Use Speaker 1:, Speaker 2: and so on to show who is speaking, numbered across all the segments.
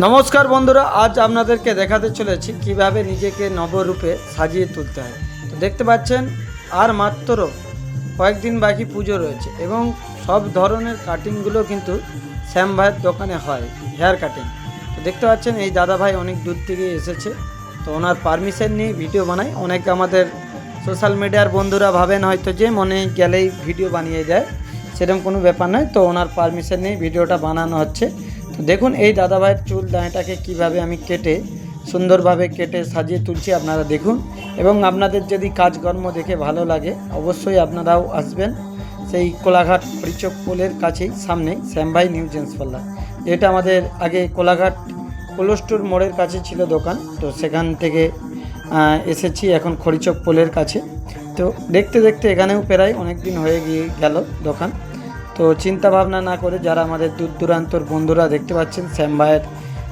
Speaker 1: নমস্কার বন্ধুরা, আজ আপনাদেরকে দেখাতে চলেছি কিভাবে নিজেকে নবরূপে সাজিয়ে তুলতে হয়। তো দেখতে পাচ্ছেন আর মাত্র কয়েকদিন বাকি পুজো রয়েছে এবং সব ধরনের কাটিংগুলো কিন্তু শ্যাম ভাইয়ের দোকানে হয়, হেয়ার কাটিং। তো দেখতে পাচ্ছেন এই দাদা ভাই অনেক দূর থেকে এসেছে, তো ওনার পারমিশন নিয়ে ভিডিও বানাই। অনেক আমাদের সোশ্যাল মিডিয়ার বন্ধুরা ভাবেন হয়তো যে মনে গেলেই ভিডিও বানিয়ে দেয়, সেরকম কোনো ব্যাপার নয়। তো ওনার পারমিশন নিয়ে ভিডিওটা বানানো হচ্ছে। তো দেখুন এই দাদাভাইয়ের চুল দাঁড়িটাকে কীভাবে আমি কেটে সুন্দরভাবে কেটে সাজিয়ে তুলছি, আপনারা দেখুন। এবং আপনাদের যদি কাজকর্ম দেখে ভালো লাগে অবশ্যই আপনারাও আসবেন সেই কোলাঘাট হরিচক পোলের কাছেই সামনেই শ্যাম ভাই নিউ জেন্টস পার্লার, যেটা আমাদের আগে কোলাঘাট কোল্ড মোড়ের কাছে ছিল দোকান। তো সেখান থেকে এসেছি এখন হরিচক পোলের কাছে। তো দেখতে দেখতে এখানেও প্রায় অনেক দিন হয়ে গিয়ে গেল দোকান। তো চিন্তা ভাবনা না করে যারা আমাদের দূর দূরান্তর বন্ধুরা দেখতে পাচ্ছেন শ্যাম ভাইয়ের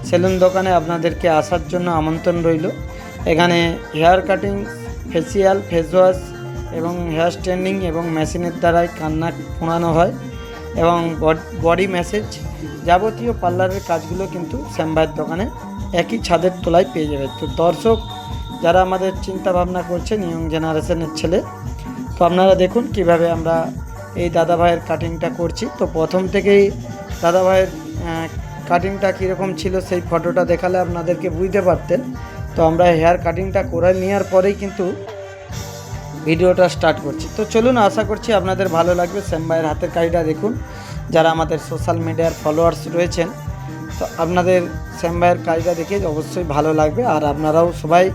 Speaker 1: সেলুন দোকানে আপনাদেরকে আসার জন্য আমন্ত্রণ রইল। এখানে hair cutting, facial, face wash এবং হেয়ার স্ট্রেনিং এবং মেশিনের দ্বারাই কান্না ফোঁড়ানো হয় এবং বডি ম্যাসেজ, যাবতীয় পার্লারের কাজগুলো কিন্তু শ্যাম ভাইয়ের দোকানে একই ছাদের তলায় পেয়ে যাবে। তো দর্শক যারা আমাদের চিন্তা ভাবনা করছেন ইয়ং জেনারেশনের ছেলে, তো আপনারা দেখুন কিভাবে আমরা এই দাদা ভাইয়ের কাটিংটা করছি। তো প্রথম থেকেই দাদা ভাইয়ের কাটিংটা কীরকম ছিল সেই ফটোটা দেখালে আপনাদেরকে বুঝতে পারতেন। তো আমরা হেয়ার কাটিংটা করে নেওয়ার পরেই কিন্তু ভিডিওটা স্টার্ট করছি। তো চলুন, আশা করছি আপনাদের ভালো লাগবে। শ্যাম ভাইয়ের হাতের কাজটা দেখুন। যারা আমাদের সোশ্যাল মিডিয়ার ফলোয়ার্স রয়েছেন, তো আপনাদের শ্যাম ভাইয়ের কাজটা দেখে অবশ্যই ভালো লাগবে। আর আপনারাও সবাই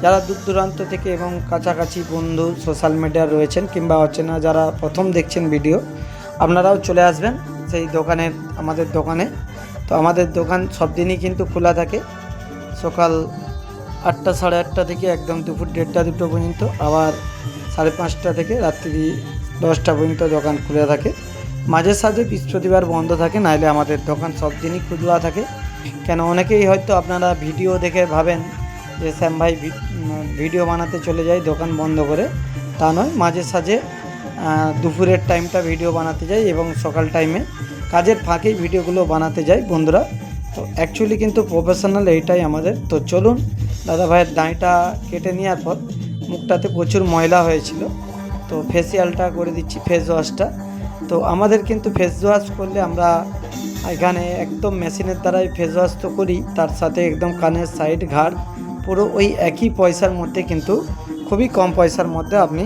Speaker 1: যারা দূর দূরান্ত থেকে এবং কাছাকাছি বন্ধু সোশ্যাল মিডিয়া রয়েছেন কিংবা অচেনা যারা প্রথম দেখছেন ভিডিও, আপনারাও চলে আসবেন সেই দোকানের, আমাদের দোকানে। তো আমাদের দোকান সব দিনই কিন্তু খোলা থাকে, সকাল 8টা সাড়ে 8টা থেকে একদম দুপুর 1:30 2টো পর্যন্ত, আবার 5:30 থেকে রাত্রি 10টা পর্যন্ত দোকান খোলা থাকে। মাঝে সাঝে বৃহস্পতিবার বন্ধ থাকে, নাইলে আমাদের দোকান সব দিনই খোলা থাকে। কেন অনেকেই হয়তো আপনারা ভিডিও দেখে ভাবেন যে শ্যাম ভাই ভিডিও বানাতে চলে যায় দোকান বন্ধ করে, তা নয়। মাঝে সাঝে দুপুরের টাইমটা ভিডিও বানাতে যাই এবং সকাল টাইমে কাজের ফাঁকেই ভিডিওগুলো বানাতে যাই বন্ধুরা। তো অ্যাকচুয়ালি কিন্তু প্রফেশনাল এইটাই আমাদের। তো চলুন, দাদা ভাইয়ের দাঁড়িটা কেটে নেওয়ার পর মুখটাতে প্রচুর ময়লা হয়েছিল, তো ফেসিয়ালটা করে দিচ্ছি, ফেস ওয়াশটা। তো আমাদের কিন্তু ফেস ওয়াশ করলে আমরা এখানে একদম মেশিনের দ্বারাই ফেস ওয়াশ তো করি, তার সাথে একদম কানের সাইড, ঘাড় পুরো ওই একই পয়সার মধ্যে, কিন্তু খুবই কম পয়সার মধ্যে আপনি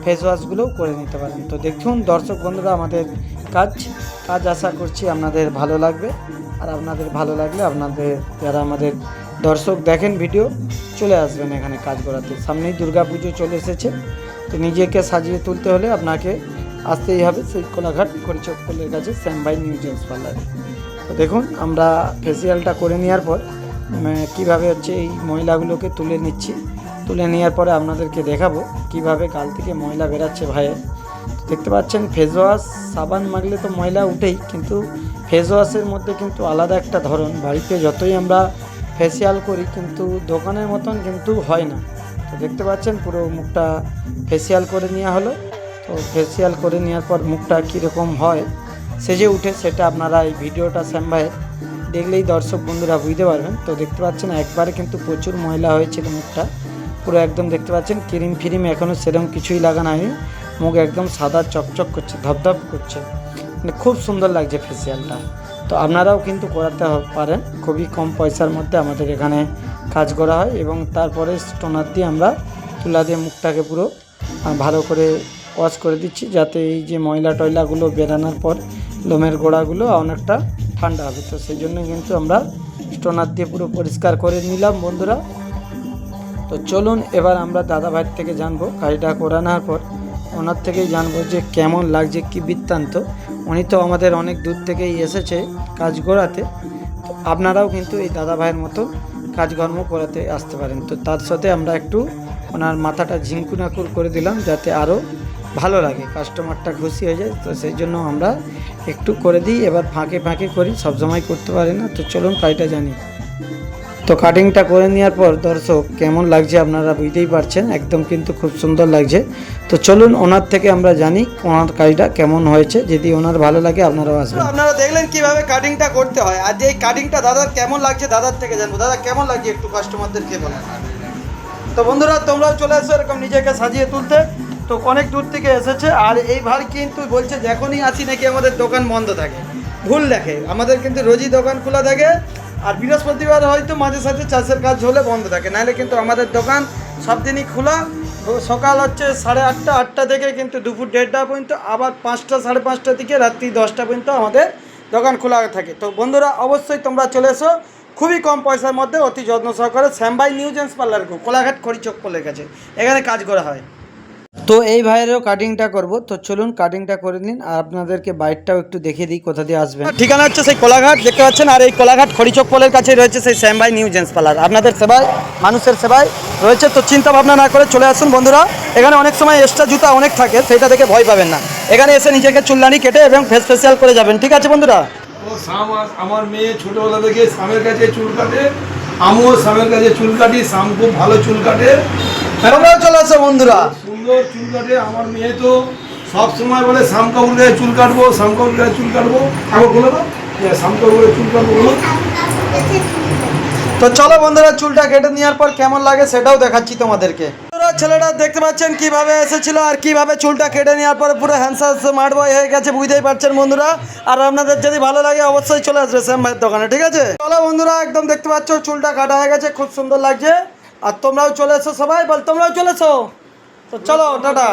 Speaker 1: ফেস ওয়াশগুলোও করে নিতে পারেন। তো দেখুন দর্শক বন্ধুরা আমাদের কাজ আশা করছি আপনাদের ভালো লাগবে। আর আপনাদের ভালো লাগলে আপনাদের যারা আমাদের দর্শক দেখেন ভিডিও, চলে আসবেন এখানে কাজ করাতে। সামনেই দুর্গা পুজো চলে এসেছে, তো নিজেকে সাজিয়ে তুলতে হলে আপনাকে আসতেই হবে সেই কোলাঘাট হরিচক পোলের কাছে শ্যাম ভাই নিউ জেন্টস পার্লারে। তো দেখুন আমরা ফেসিয়ালটা করে নেওয়ার পর কীভাবে হচ্ছে এই ময়লাগুলোকে তুলে নিচ্ছি। তুলে নেওয়ার পরে আপনাদেরকে দেখাবো কিভাবে গাল থেকে ময়লা বেরাচ্ছে ভাইয়ের। দেখতে পাচ্ছেন ফেস ওয়াশ, সাবান মাখলে তো ময়লা উঠেই, কিন্তু ফেস ওয়াশের মধ্যে কিন্তু আলাদা একটা ধরন। বাড়িতে যতই আমরা ফেসিয়াল করি কিন্তু দোকানের মতন কিন্তু হয় না। তো দেখতে পাচ্ছেন পুরো মুখটা ফেসিয়াল করে নেওয়া হলো। তো ফেসিয়াল করে নেওয়ার পর মুখটা কীরকম হয় সেজে উঠে, সেটা আপনারা এই ভিডিওটা শ্যাম ভাইয়ের দেখলেই দর্শক বন্ধুরা বুঝতে পারবেন। তো দেখতে পাচ্ছেন একবারে কিন্তু প্রচুর ময়লা হয়েছিল মুখটা, পুরো একদম দেখতে পাচ্ছেন ক্রিম ফিরিম এখনও সেরকম কিছুই লাগানো হয়নি। মুখ একদম সাদা চকচক করছে, ধপধপ করছে, মানে খুব সুন্দর লাগছে ফেসিয়ালটা। তো আপনারাও কিন্তু করাতে পারেন, খুবই কম পয়সার মধ্যে আমাদের এখানে কাজ করা হয়। এবং তারপরে স্টোনার দিয়ে আমরা তুলা দিয়ে মুখটাকে পুরো ভালো করে ওয়াশ করে দিচ্ছি, যাতে এই যে ময়লা টয়লাগুলো বেরানোর পর লোমের গোড়াগুলো অনেকটা ঠান্ডা হবে। তো সেই জন্য কিন্তু আমরা স্টোনার দিয়ে পুরো পরিষ্কার করে নিলাম বন্ধুরা। তো চলুন এবার আমরা দাদা ভাইয়ের থেকে জানবো, কাজটা করানোর পর ওনার থেকেই জানবো যে কেমন লাগছে, কী বৃত্তান্ত। উনি তো আমাদের অনেক দূর থেকেই এসেছে কাজ করাতে। তো আপনারাও কিন্তু এই দাদা ভাইয়ের মতো কাজকর্ম করাতে আসতে পারেন। তো তার সাথে আমরা একটু ওনার মাথাটা ঝিঙ্কুনাকুর করে দিলাম, যাতে আরও ভালো লাগে, কাস্টমারটা খুশি হয়ে যায়। তো সেই জন্য আমরা একটু করে দিই। এবার ফাঁকে ফাঁকে করি, সবসময় করতে পারি না। তো চলুন কাজটা জানি। তো কাটিংটা করে নেওয়ার পর দর্শক কেমন লাগছে আপনারা বুঝতেই পারছেন, একদম কিন্তু খুব সুন্দর লাগছে। তো চলুন ওনার থেকে আমরা জানি ওনার কাজটা কেমন হয়েছে, যদি ওনার ভালো লাগে আপনারাও আসবেন। আপনারা দেখলেন কিভাবে কাটিংটা করতে হয়, আর এই কাটিংটা দাদার কেমন লাগছে দাদার থেকে জানবো। দাদা কেমন লাগছে একটু কাস্টমারদেরকে বলেন। তো বন্ধুরা তোমরাও চলে আসো এরকম নিজেকে সাজিয়ে তুলতে। তো অনেক দূর থেকে এসেছে, আর এই ভাই কিন্তু বলছে যখনই আসি নাকি আমাদের দোকান বন্ধ থাকে, ভুল দেখে। আমাদের কিন্তু রোজই দোকান খোলা থাকে, আর বৃহস্পতিবার হয়তো মাঝে সাঝে চাষের কাজ হলে বন্ধ থাকে, নাহলে কিন্তু আমাদের দোকান সব দিনই খোলা। সকাল হচ্ছে 8:30 8টা থেকে কিন্তু দুপুর 1:30 পর্যন্ত, আবার 5টা 5:30 থেকে রাত্রি 10টা পর্যন্ত আমাদের দোকান খোলা থাকে। তো বন্ধুরা অবশ্যই তোমরা চলে এসো, খুবই কম পয়সার মধ্যে অতি যত্ন সহকারে শ্যামবাই নিউ জেন্টস পার্লার কোলাঘাট খড়িচক পোলের কাছে এখানে কাজ করা হয়। তো এই ভাইয়েরও কাটিংটা করব, তো চলুন কাটিংটা করে নিন, আর আপনাদেরকে বাইকটাও একটু দেখিয়ে দিই কোথা দিয়ে আসবেন। ঠিকানা হচ্ছে সেই কোলাঘাট দেখতে পাচ্ছেন, আর এই কোলাঘাট খড়িচক পোলের কাছে রয়েছে সেই শ্যামবাই নিউ জেন্টস পার্লার। আপনাদের সেবায়, মানুষের সেবায় রয়েছে। তো চিন্তা ভাবনা না করে চলে আসুন বন্ধুরা। এখানে অনেক সময় এক্সট্রা জুতা অনেক থাকে, সেটা দেখে ভয় পাবেন না। এখানে এসে নিজেকে চুলদানি কেটে এবং ফেসিয়াল করে যাবেন, ঠিক আছে বন্ধুরা।
Speaker 2: আমার মেয়ে ছোটবেলা থেকে স্বামীর কাছে চুল কাটে, আমিও স্বামীর কাছে চুল কাটি। স্বাম খুব ভালো চুল কাটে,
Speaker 1: তোমরাও চলে আসো বন্ধুরা।
Speaker 2: সুন্দর চুল কাটে। আমার মেয়ে তো সব সময় বলে শাম কাপুর গায়ে চুল কাটবো, শাম কাপুর গায়ে চুল কাটবো। আবার বলে দাও শাম কাপুর গায়ে চুল কাটবো বলো।
Speaker 1: তো চলো বন্ধুরা, চুলটা কেটে নেওয়ার পর কেমন লাগে সেটাও দেখাচ্ছি তোমাদেরকে। ছেলেটা দেখতে পাচ্ছেন কিভাবে এসেছিল, আর কিভাবে চুলটা কেটে নেওয়ার পরে পুরো হ্যান্ডসাম স্মার্ট বয় হয়ে গেছে, বুঝতেই পারছেন বন্ধুরা। আর আপনাদের যদি ভালো লাগে অবশ্যই চলে আসবে শ্যাম ভাইয়ের দোকানে, ঠিক আছে। চলো বন্ধুরা, একদম দেখতে পাচ্ছ চুলটা কাটা হয়ে গেছে, খুব সুন্দর লাগছে। আর তোমরাও চলে এসো, সবাই বল তোমরাও চলে এসো। তো চলো টাটা।